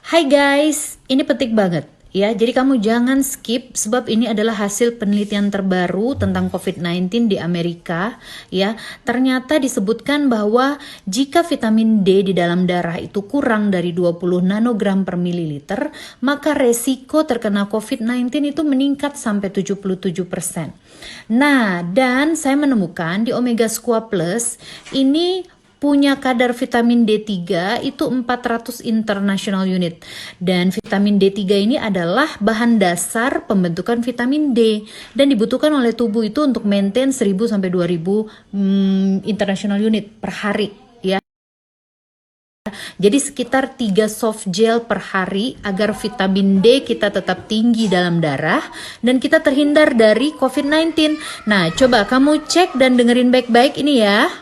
Hai guys, ini penting banget ya. Jadi kamu jangan skip sebab ini adalah hasil penelitian terbaru tentang COVID-19 di Amerika ya. Ternyata disebutkan bahwa jika vitamin D di dalam darah itu kurang dari 20 nanogram per mililiter, maka resiko terkena COVID-19 itu meningkat sampai 77%. Nah, dan saya menemukan di Omega Squad Plus ini punya kadar vitamin D3 itu 400 international unit. Dan vitamin D3 ini adalah bahan dasar pembentukan vitamin D dan dibutuhkan oleh tubuh itu untuk maintain 1000 sampai 2000 international unit per hari ya. Jadi sekitar 3 soft gel per hari agar vitamin D kita tetap tinggi dalam darah dan kita terhindar dari COVID-19. Nah, coba kamu cek dan dengerin baik-baik ini ya.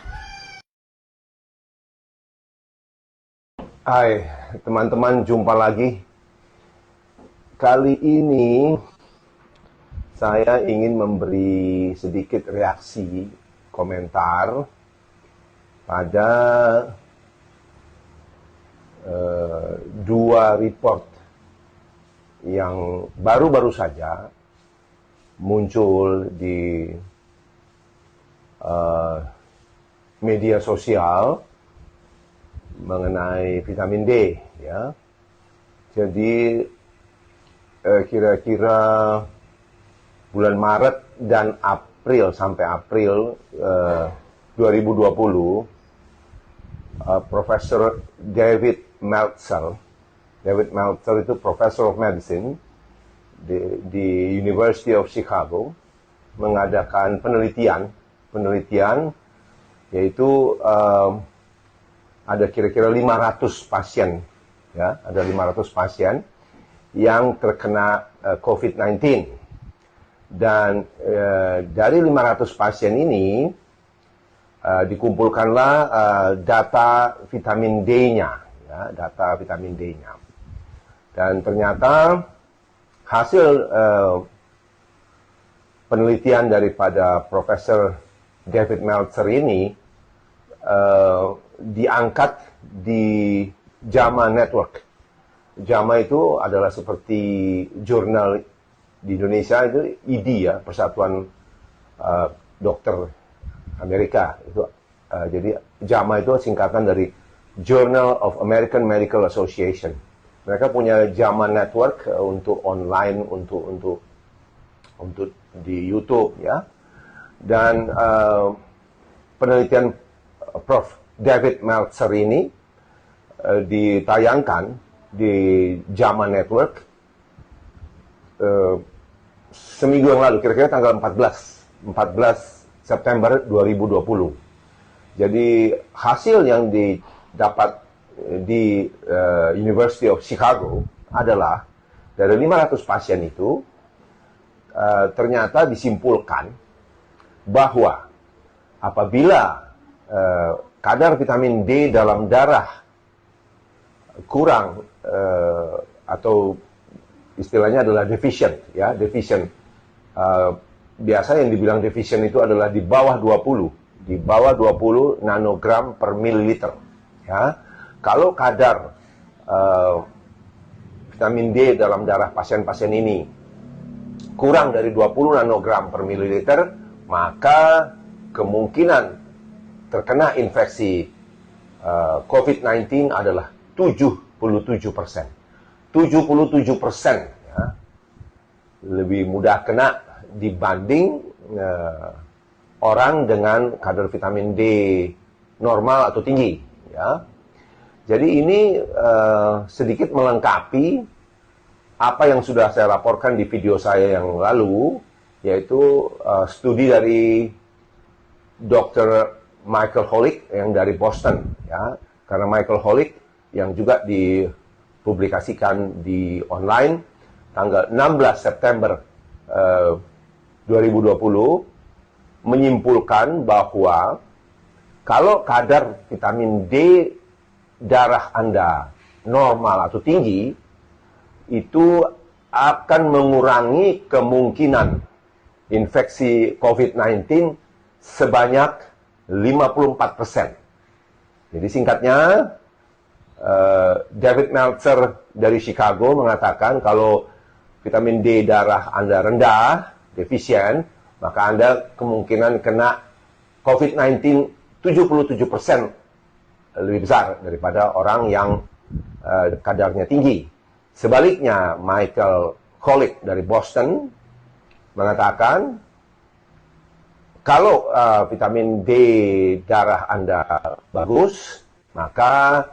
Hai teman-teman, jumpa lagi. Kali ini saya ingin memberi sedikit reaksi, komentar pada dua report yang baru-baru saja muncul di media sosial mengenai vitamin D ya. Jadi kira-kira bulan Maret dan April sampai April 2020 Profesor David Meltzer itu Professor of Medicine di University of Chicago mengadakan penelitian yaitu ada kira-kira 500 pasien, ya, ada 500 pasien yang terkena COVID-19. Dan dari 500 pasien ini dikumpulkanlah data vitamin D-nya, ya, data vitamin D-nya. Dan ternyata hasil penelitian daripada Profesor David Meltzer ini diangkat di JAMA Network. JAMA itu adalah seperti jurnal di Indonesia itu ID ya, Persatuan Dokter Amerika itu. Jadi JAMA itu singkatan dari Journal of American Medical Association. Mereka punya JAMA Network untuk online, untuk di YouTube ya. Dan penelitian Prof. David Meltzer ini ditayangkan di JAMA Network seminggu yang lalu, kira-kira tanggal 14 September 2020. Jadi hasil yang didapat di University of Chicago adalah dari 500 pasien itu ternyata disimpulkan bahwa apabila kadar vitamin D dalam darah kurang atau istilahnya adalah deficient ya, deficient. Biasa yang dibilang deficient itu adalah di bawah 20 nanogram per mililiter ya. Kalau kadar vitamin D dalam darah pasien-pasien ini kurang dari 20 nanogram per mililiter, maka kemungkinan terkena infeksi COVID-19 adalah 77%. 77% ya, lebih mudah kena dibanding orang dengan kadar vitamin D normal atau tinggi ya. Jadi ini sedikit melengkapi apa yang sudah saya laporkan di video saya yang lalu, yaitu studi dari Dr. Michael Holick yang dari Boston ya, karena Michael Holick yang juga dipublikasikan di online tanggal 16 September 2020 menyimpulkan bahwa kalau kadar vitamin D darah Anda normal atau tinggi, itu akan mengurangi kemungkinan infeksi COVID-19 sebanyak 54%. Jadi singkatnya, David Meltzer dari Chicago mengatakan kalau vitamin D darah Anda rendah, defisien, maka Anda kemungkinan kena COVID-19 77% lebih besar daripada orang yang kadarnya tinggi. Sebaliknya, Michael Kolick dari Boston mengatakan kalau vitamin D darah Anda bagus, maka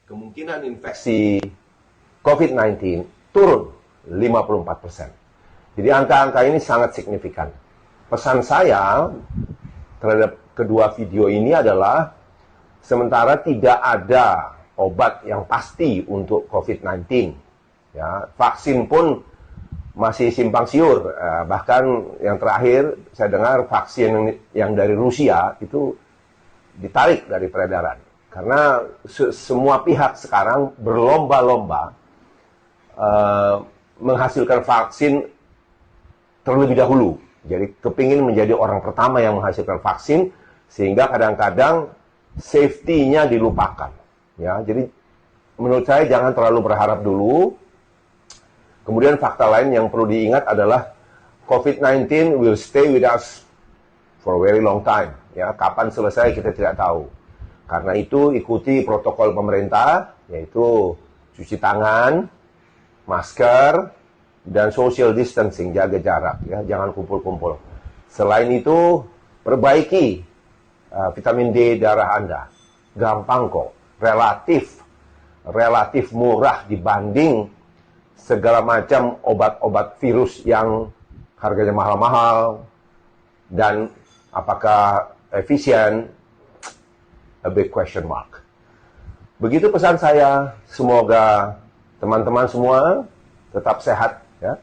kemungkinan infeksi COVID-19 turun 54%. Jadi angka-angka ini sangat signifikan. Pesan saya terhadap kedua video ini adalah sementara tidak ada obat yang pasti untuk COVID-19, ya, vaksin pun masih simpang siur. Bahkan yang terakhir saya dengar vaksin yang dari Rusia itu ditarik dari peredaran. Karena semua pihak sekarang berlomba-lomba menghasilkan vaksin terlebih dahulu. Jadi kepingin menjadi orang pertama yang menghasilkan vaksin, sehingga kadang-kadang safety-nya dilupakan. Ya, jadi menurut saya jangan terlalu berharap dulu. Kemudian fakta lain yang perlu diingat adalah COVID-19 will stay with us for a very long time. Ya, kapan selesai kita tidak tahu. Karena itu ikuti protokol pemerintah, yaitu cuci tangan, masker, dan social distancing, jaga jarak, ya, jangan kumpul-kumpul. Selain itu, perbaiki vitamin D darah Anda. Gampang kok, relatif murah dibanding segala macam obat-obat virus yang harganya mahal-mahal, dan apakah efisien, a big question mark. Begitu pesan saya, semoga teman-teman semua tetap sehat, ya,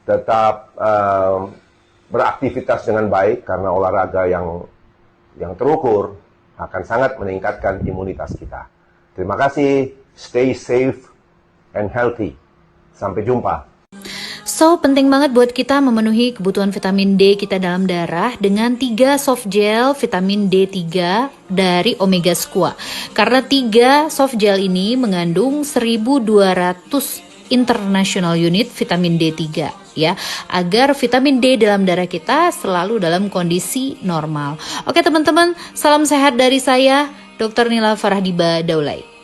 tetap beraktivitas dengan baik, karena olahraga yang terukur akan sangat meningkatkan imunitas kita. Terima kasih, stay safe and healthy. Sampai jumpa. So, penting banget buat kita memenuhi kebutuhan vitamin D kita dalam darah dengan 3 soft gel vitamin D3 dari Omega Squad. Karena 3 soft gel ini mengandung 1200 international unit vitamin D3, ya, agar vitamin D dalam darah kita selalu dalam kondisi normal. Oke teman-teman, salam sehat dari saya, Dr. Nila Farahdiba Daulay.